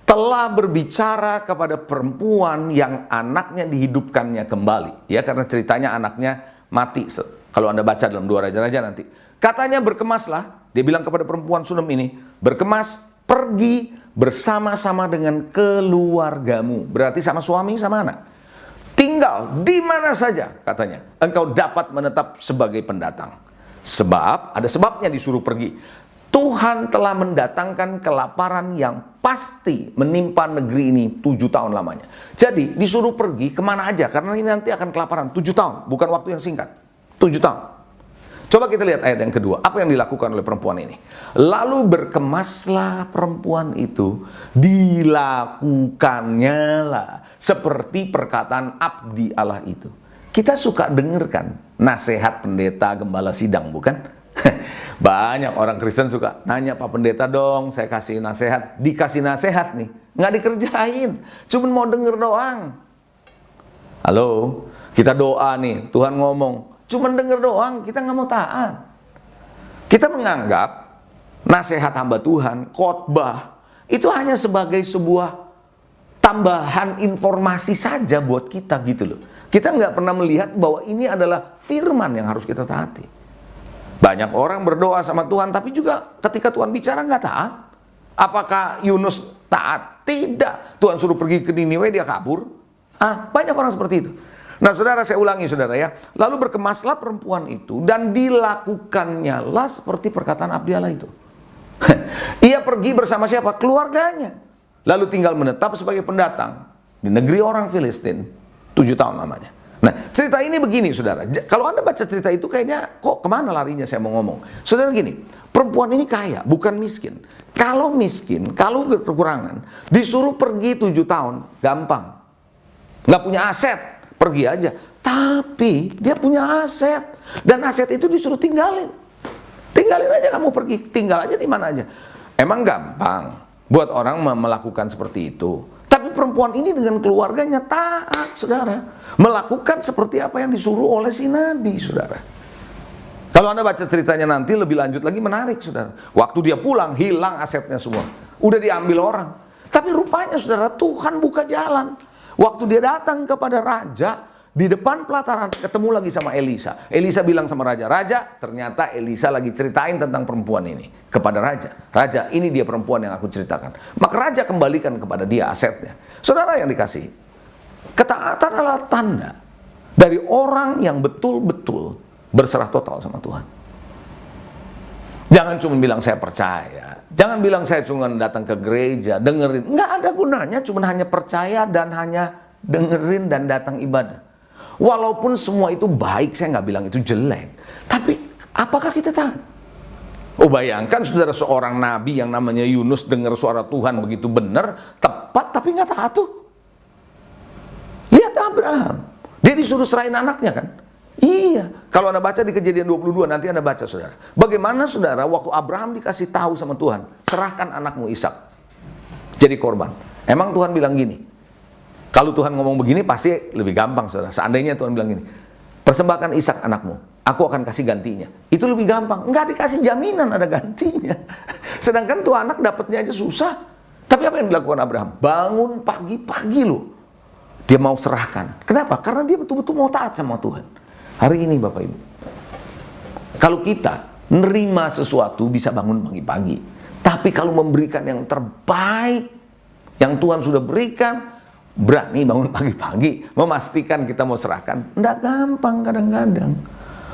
telah berbicara kepada perempuan yang anaknya dihidupkannya kembali. Ya, karena ceritanya anaknya mati Kalau Anda baca dalam 2 Raja-Raja nanti. Katanya berkemaslah, dia bilang kepada perempuan Sunem ini, berkemas, pergi bersama-sama dengan keluargamu. Berarti sama suami, sama anak. Tinggal di mana saja, katanya. Engkau dapat menetap sebagai pendatang. Sebab, ada sebabnya disuruh pergi. Tuhan telah mendatangkan kelaparan yang pasti menimpa negeri ini 7 tahun lamanya. Jadi disuruh pergi kemana aja, karena ini nanti akan kelaparan 7 tahun, bukan waktu yang singkat. 7 tahun. Coba kita lihat ayat yang kedua. Apa yang dilakukan oleh perempuan ini? Lalu berkemaslah perempuan itu, dilakukannya lah seperti perkataan abdi Allah itu. Kita suka dengarkan nasihat pendeta gembala sidang, bukan? Banyak orang Kristen suka nanya, Pak Pendeta dong, saya kasih nasihat. Dikasih nasihat nih, nggak dikerjain, cuman mau denger doang. Halo, kita doa nih, Tuhan ngomong, cuman denger doang, kita nggak mau taat. Kita menganggap nasihat hamba Tuhan, khotbah, itu hanya sebagai sebuah tambahan informasi saja buat kita gitu loh. Kita nggak pernah melihat bahwa ini adalah firman yang harus kita taati. Banyak orang berdoa sama Tuhan, tapi juga ketika Tuhan bicara nggak taat. Apakah Yunus taat? Tidak. Tuhan suruh pergi ke Niniwe, dia kabur. Banyak orang seperti itu. Nah saudara, saya ulangi saudara ya. Lalu berkemaslah perempuan itu, dan dilakukannya lah seperti perkataan abdi Allah itu. Ia pergi bersama siapa? Keluarganya. Lalu tinggal menetap sebagai pendatang di negeri orang Filistin 7 tahun lamanya. Nah, cerita ini begini, saudara. Kalau Anda baca cerita itu kayaknya, kok kemana larinya saya mau ngomong? Saudara gini, perempuan ini kaya, bukan miskin. Kalau miskin, kalau kekurangan, disuruh pergi 7 tahun, gampang. Nggak punya aset, pergi aja. Tapi, dia punya aset. Dan aset itu disuruh tinggalin. Tinggalin aja kamu pergi, tinggal aja di mana aja. Emang gampang buat orang melakukan seperti itu. Tapi perempuan ini dengan keluarganya taat, saudara. Melakukan seperti apa yang disuruh oleh si Nabi, saudara. Kalau Anda baca ceritanya nanti lebih lanjut lagi, menarik, saudara. Waktu dia pulang, hilang asetnya semua. Udah diambil orang. Tapi rupanya, saudara, Tuhan buka jalan. Waktu dia datang kepada raja, di depan pelataran ketemu lagi sama Elisa. Elisa bilang sama raja, "Raja, ternyata Elisa lagi ceritain tentang perempuan ini kepada raja. Raja, ini dia perempuan yang aku ceritakan." Maka raja kembalikan kepada dia asetnya. Saudara yang dikasihi, ketaatan adalah tanda dari orang yang betul-betul berserah total sama Tuhan. Jangan cuma bilang saya percaya. Jangan bilang saya cuma datang ke gereja, dengerin. Nggak ada gunanya, cuma hanya percaya dan hanya dengerin dan datang ibadah. Walaupun semua itu baik, saya nggak bilang itu jelek. Tapi apakah kita taat? Bayangkan saudara, seorang nabi yang namanya Yunus dengar suara Tuhan begitu benar, tepat, tapi nggak taat tuh. Lihat Abraham, dia disuruh serahin anaknya kan? Iya, kalau Anda baca di Kejadian 22, nanti Anda baca saudara. Bagaimana saudara, waktu Abraham dikasih tahu sama Tuhan, serahkan anakmu Ishak jadi korban. Emang Tuhan bilang gini? Kalau Tuhan ngomong begini pasti lebih gampang, saudara. Seandainya Tuhan bilang gini, persembahkan Ishak anakmu, aku akan kasih gantinya. Itu lebih gampang. Nggak dikasih jaminan ada gantinya. Sedangkan tuh anak dapatnya aja susah. Tapi apa yang dilakukan Abraham? Bangun pagi-pagi loh. Dia mau serahkan. Kenapa? Karena dia betul-betul mau taat sama Tuhan. Hari ini Bapak Ibu, kalau kita nerima sesuatu bisa bangun pagi-pagi. Tapi kalau memberikan yang terbaik yang Tuhan sudah berikan, berani bangun pagi-pagi, memastikan kita mau serahkan. Nggak gampang kadang-kadang.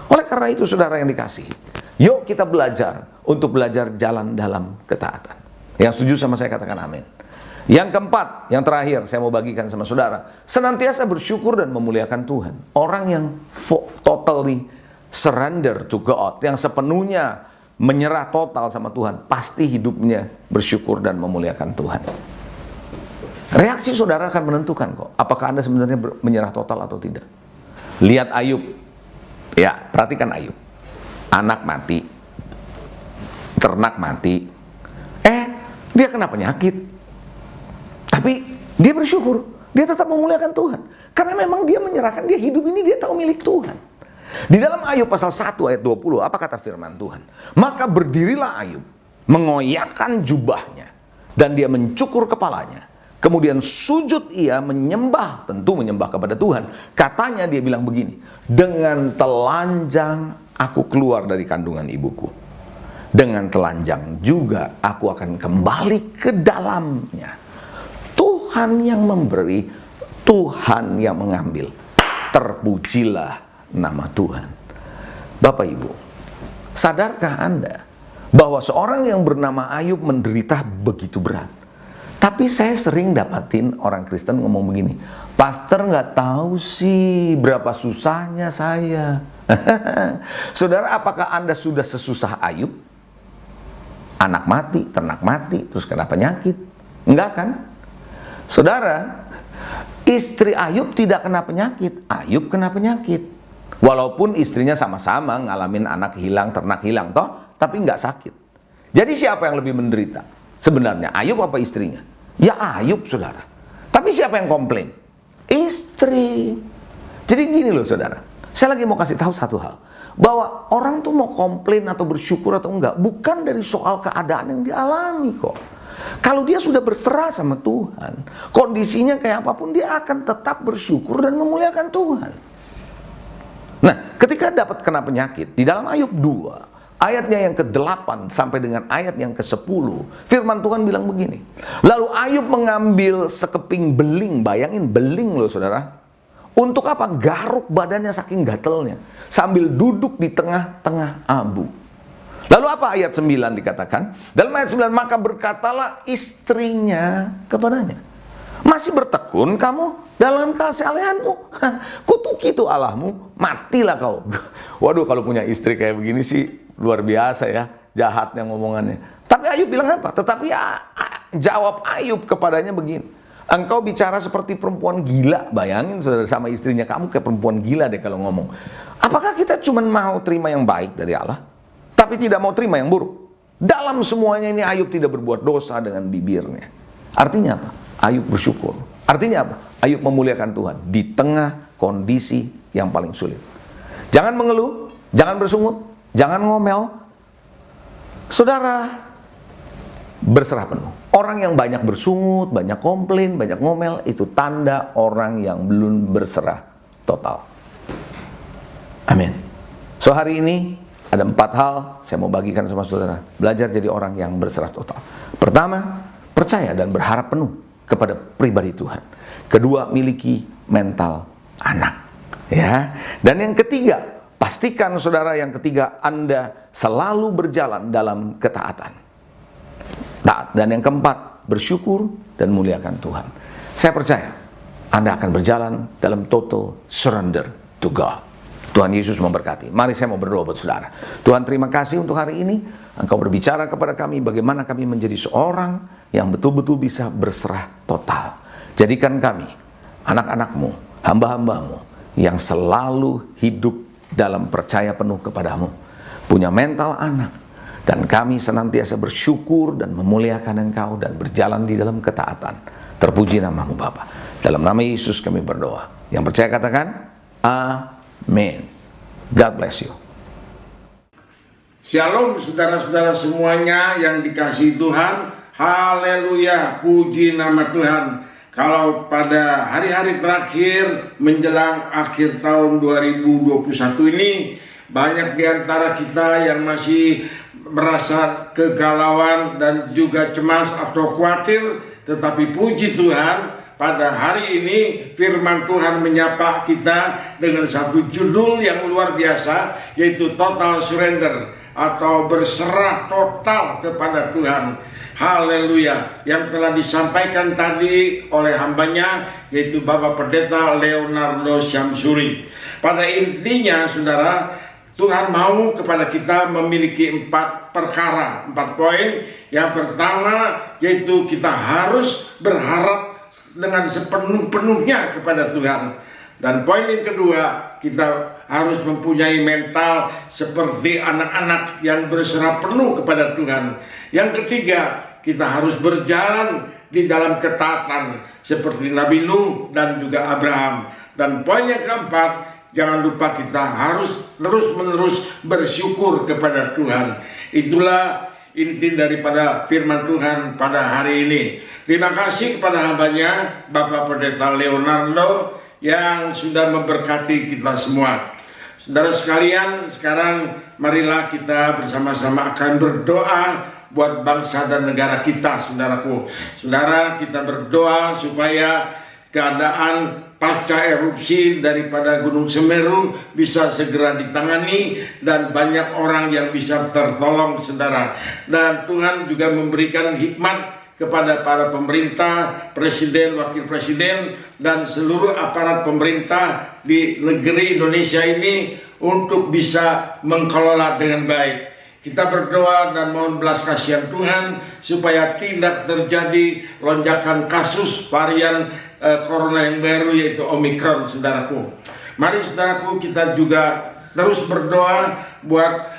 Oleh karena itu saudara yang dikasihi, yuk kita belajar untuk belajar jalan dalam ketaatan. Yang setuju sama saya katakan amin. Yang keempat, yang terakhir saya mau bagikan sama saudara, senantiasa bersyukur dan memuliakan Tuhan. Orang yang totally surrender to God, yang sepenuhnya menyerah total sama Tuhan, pasti hidupnya bersyukur dan memuliakan Tuhan. Reaksi saudara akan menentukan kok, apakah Anda sebenarnya menyerah total atau tidak. Lihat Ayub. Ya, perhatikan Ayub. Anak mati, ternak mati. Dia kena penyakit. Tapi dia bersyukur, dia tetap memuliakan Tuhan. Karena memang dia menyerahkan, dia hidup ini dia tahu milik Tuhan. Di dalam Ayub pasal 1 ayat 20, apa kata firman Tuhan? Maka berdirilah Ayub, mengoyakkan jubahnya, dan dia mencukur kepalanya. Kemudian sujud ia menyembah, tentu menyembah kepada Tuhan. Katanya dia bilang begini, dengan telanjang aku keluar dari kandungan ibuku. Dengan telanjang juga aku akan kembali ke dalamnya. Tuhan yang memberi, Tuhan yang mengambil. Terpujilah nama Tuhan. Bapak Ibu, sadarkah Anda bahwa seorang yang bernama Ayub menderita begitu berat? Tapi saya sering dapatin orang Kristen ngomong begini, pastor nggak tahu sih berapa susahnya saya. Saudara, apakah Anda sudah sesusah Ayub? Anak mati, ternak mati, terus kena penyakit? Enggak kan? Saudara, istri Ayub tidak kena penyakit, Ayub kena penyakit. Walaupun istrinya sama-sama ngalamin anak hilang, ternak hilang, toh, tapi nggak sakit. Jadi siapa yang lebih menderita? Sebenarnya Ayub apa istrinya? Ya Ayub, saudara. Tapi siapa yang komplain? Istri. Jadi gini loh saudara, saya lagi mau kasih tahu satu hal, bahwa orang tuh mau komplain atau bersyukur atau enggak bukan dari soal keadaan yang dialami kok. Kalau dia sudah berserah sama Tuhan, kondisinya kayak apapun dia akan tetap bersyukur dan memuliakan Tuhan. Nah, ketika dapat kena penyakit, di dalam Ayub 2, ayatnya yang ke-8 sampai dengan ayat yang ke-10, firman Tuhan bilang begini. Lalu Ayub mengambil sekeping beling, bayangin beling loh saudara. Untuk apa? Garuk badannya saking gatelnya, sambil duduk di tengah-tengah abu. Lalu apa ayat 9 dikatakan? Dalam ayat 9, maka berkatalah istrinya kepadanya, masih bertekun kamu dalam kesalehanmu? Kutuki itu Allahmu, matilah kau. Waduh, kalau punya istri kayak begini sih luar biasa ya, jahatnya ngomongannya. Tapi Ayub bilang apa? Tetapi jawab Ayub kepadanya begini, engkau bicara seperti perempuan gila. Bayangin saudara, sama istrinya, kamu kayak perempuan gila deh kalau ngomong. Apakah kita cuma mau terima yang baik dari Allah, tapi tidak mau terima yang buruk? Dalam semuanya ini Ayub tidak berbuat dosa dengan bibirnya. Artinya apa? Ayub bersyukur. Artinya apa? Ayub memuliakan Tuhan di tengah kondisi yang paling sulit. Jangan mengeluh, jangan bersungut, jangan ngomel. Saudara, berserah penuh. Orang yang banyak bersungut, banyak komplain, banyak ngomel, itu tanda orang yang belum berserah total. Amin. So hari ini ada 4 hal saya mau bagikan sama saudara. Belajar jadi orang yang berserah total. Pertama, percaya dan berharap penuh kepada pribadi Tuhan. Kedua, miliki mental anak. Ya. Dan yang ketiga, pastikan saudara, yang ketiga, Anda selalu berjalan dalam ketaatan. Taat. Dan yang keempat, bersyukur dan muliakan Tuhan. Saya percaya Anda akan berjalan dalam total surrender to God. Tuhan Yesus memberkati. Mari saya mau berdoa buat saudara. Tuhan, terima kasih untuk hari ini. Engkau berbicara kepada kami bagaimana kami menjadi seorang yang betul-betul bisa berserah total. Jadikan kami anak-anak-Mu, hamba-hamba-Mu yang selalu hidup dalam percaya penuh kepadamu, punya mental anak, dan kami senantiasa bersyukur dan memuliakan Engkau dan berjalan di dalam ketaatan. Terpuji nama-Mu Bapa. Dalam nama Yesus kami berdoa. Yang percaya katakan amin. God bless you. Shalom saudara-saudara semuanya yang dikasihi Tuhan. Haleluya, puji nama Tuhan. Kalau pada hari-hari terakhir menjelang akhir tahun 2021 ini, banyak di antara kita yang masih merasa kegalauan dan juga cemas atau khawatir. Tetapi puji Tuhan, pada hari ini firman Tuhan menyapa kita dengan satu judul yang luar biasa, yaitu total surrender atau berserah total kepada Tuhan. Haleluya, yang telah disampaikan tadi oleh hambanya, yaitu Bapak Pendeta Leonardo Syamsuri. Pada intinya saudara, Tuhan mau kepada kita memiliki 4 perkara, 4 poin. Yang pertama yaitu kita harus berharap dengan sepenuh-penuhnya kepada Tuhan. Dan poin yang kedua, kita harus mempunyai mental seperti anak-anak yang berserah penuh kepada Tuhan. Yang ketiga, kita harus berjalan di dalam ketaatan seperti Nabi Nuh dan juga Abraham. Dan poin yang keempat, jangan lupa kita harus terus-menerus bersyukur kepada Tuhan. Itulah inti daripada firman Tuhan pada hari ini. Terima kasih kepada hambanya Bapak Pendeta Leonardo yang sudah memberkati kita semua. Saudara sekalian, sekarang marilah kita bersama-sama akan berdoa buat bangsa dan negara kita, saudaraku. Saudara, kita berdoa supaya keadaan pasca erupsi daripada Gunung Semeru bisa segera ditangani dan banyak orang yang bisa tertolong, saudara. Dan Tuhan juga memberikan hikmat kepada para pemerintah, presiden, wakil presiden, dan seluruh aparat pemerintah di negeri Indonesia ini untuk bisa mengelola dengan baik. Kita berdoa dan mohon belas kasihan Tuhan supaya tidak terjadi lonjakan kasus varian corona yang baru, yaitu Omikron, saudaraku. Mari saudaraku, kita juga terus berdoa buat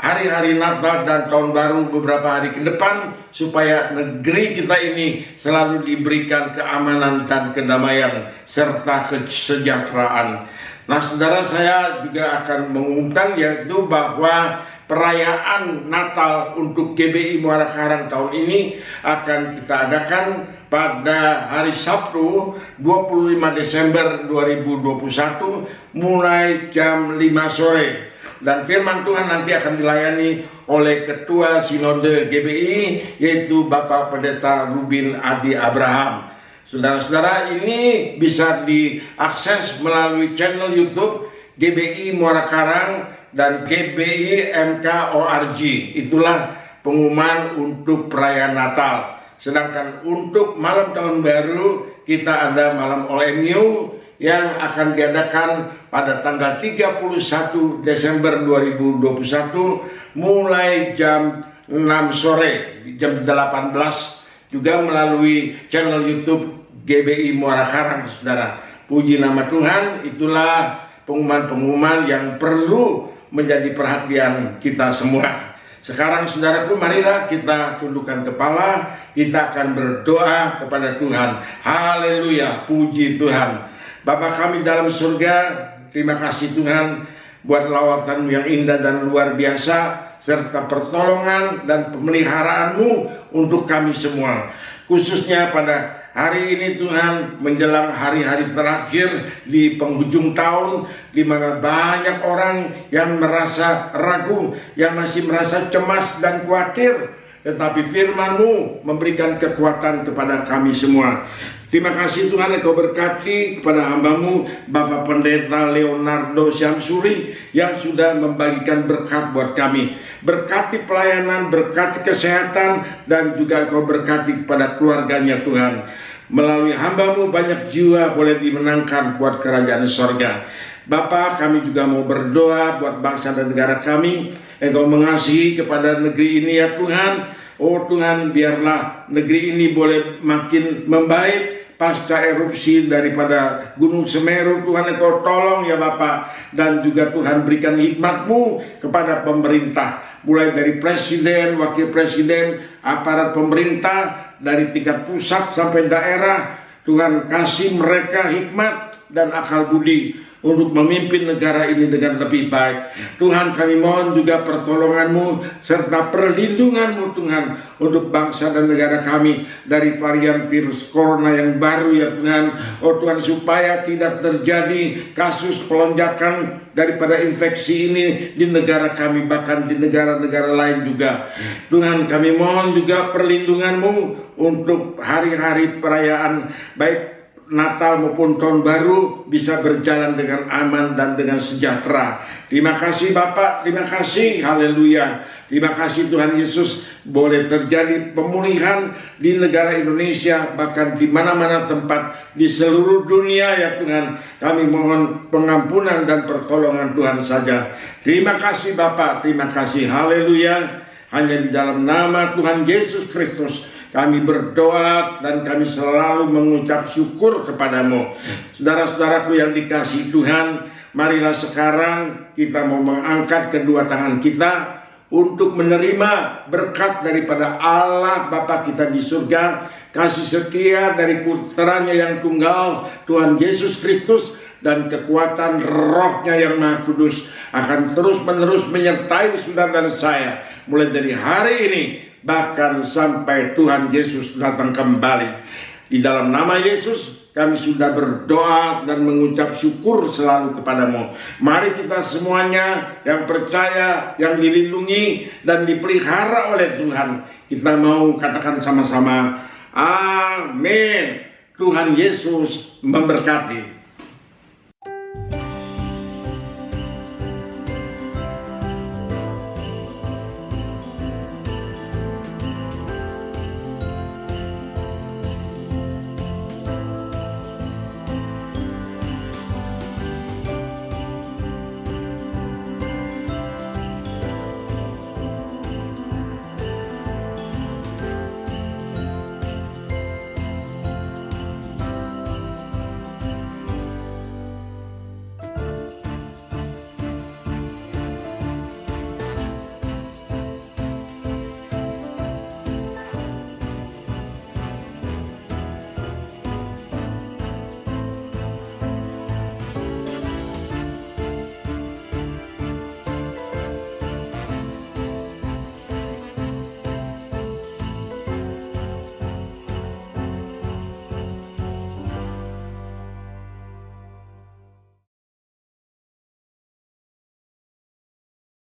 hari-hari Natal dan Tahun Baru beberapa hari ke depan, supaya negeri kita ini selalu diberikan keamanan dan kedamaian serta kesejahteraan. Nah saudara, saya juga akan mengumumkan yaitu bahwa perayaan Natal untuk GBI Muara Karang tahun ini akan kita adakan pada hari Sabtu 25 Desember 2021 mulai jam 5 sore. Dan firman Tuhan nanti akan dilayani oleh Ketua Sinode GBI, yaitu Bapak Pendeta Rubin Adi Abraham. Saudara-saudara, ini bisa diakses melalui channel YouTube GBI Muara Karang dan GBI MKORG. Itulah pengumuman untuk perayaan Natal. Sedangkan untuk malam tahun baru kita ada malam OMU yang akan diadakan pada tanggal 31 Desember 2021 mulai jam 6 sore, jam 18, juga melalui channel YouTube GBI Muara Karang, saudara. Puji nama Tuhan, itulah pengumuman-pengumuman yang perlu menjadi perhatian kita semua. Sekarang saudaraku, marilah kita tundukkan kepala, kita akan berdoa kepada Tuhan. Haleluya, puji Tuhan. Bapa kami dalam surga, terima kasih Tuhan buat lawatan yang indah dan luar biasa, serta pertolongan dan pemeliharaanmu untuk kami semua. Khususnya pada hari ini Tuhan, menjelang hari-hari terakhir di penghujung tahun, di mana banyak orang yang merasa ragu, yang masih merasa cemas dan khawatir. Tetapi firman-Mu memberikan kekuatan kepada kami semua. Terima kasih Tuhan, Engkau berkati kepada hamba-Mu Bapak Pendeta Leonardo Syamsuri yang sudah membagikan berkat buat kami. Berkati pelayanan, berkati kesehatan, dan juga Engkau berkati kepada keluarganya Tuhan. Melalui hamba-Mu banyak jiwa boleh dimenangkan buat kerajaan sorga. Bapa, kami juga mau berdoa buat bangsa dan negara kami. Engkau mengasihi kepada negeri ini ya Tuhan. Oh Tuhan, biarlah negeri ini boleh makin membaik pasca erupsi daripada Gunung Semeru. Tuhan, Engkau tolong ya Bapa. Dan juga Tuhan berikan hikmat-Mu kepada pemerintah, mulai dari presiden, wakil presiden, aparat pemerintah dari tingkat pusat sampai daerah. Tuhan, kasih mereka hikmat dan akal budi untuk memimpin negara ini dengan lebih baik. Tuhan, kami mohon juga pertolongan-Mu serta perlindungan-Mu Tuhan untuk bangsa dan negara kami dari varian virus corona yang baru ya Tuhan. Oh Tuhan, supaya tidak terjadi kasus pelonjakan daripada infeksi ini di negara kami, bahkan di negara-negara lain juga. Tuhan, kami mohon juga perlindungan-Mu untuk hari-hari perayaan baik Natal maupun Tahun Baru bisa berjalan dengan aman dan dengan sejahtera. Terima kasih Bapak, terima kasih, haleluya. Terima kasih Tuhan Yesus, boleh terjadi pemulihan di negara Indonesia, bahkan di mana-mana tempat di seluruh dunia ya Tuhan. Kami mohon pengampunan dan pertolongan Tuhan saja. Terima kasih Bapak, terima kasih, haleluya. Hanya di dalam nama Tuhan Yesus Kristus kami berdoa dan kami selalu mengucap syukur kepadamu. Saudara-saudaraku yang dikasihi Tuhan, marilah sekarang kita mau mengangkat kedua tangan kita untuk menerima berkat daripada Allah Bapa kita di surga, kasih setia dari putranya yang tunggal, Tuhan Yesus Kristus, dan kekuatan rohnya yang maha kudus akan terus menerus menyertai saudara dan saya mulai dari hari ini bahkan sampai Tuhan Yesus datang kembali. Di dalam nama Yesus kami sudah berdoa dan mengucap syukur selalu kepadamu. Mari kita semuanya yang percaya, yang dilindungi dan dipelihara oleh Tuhan, kita mau katakan sama-sama, amin. Tuhan Yesus memberkati.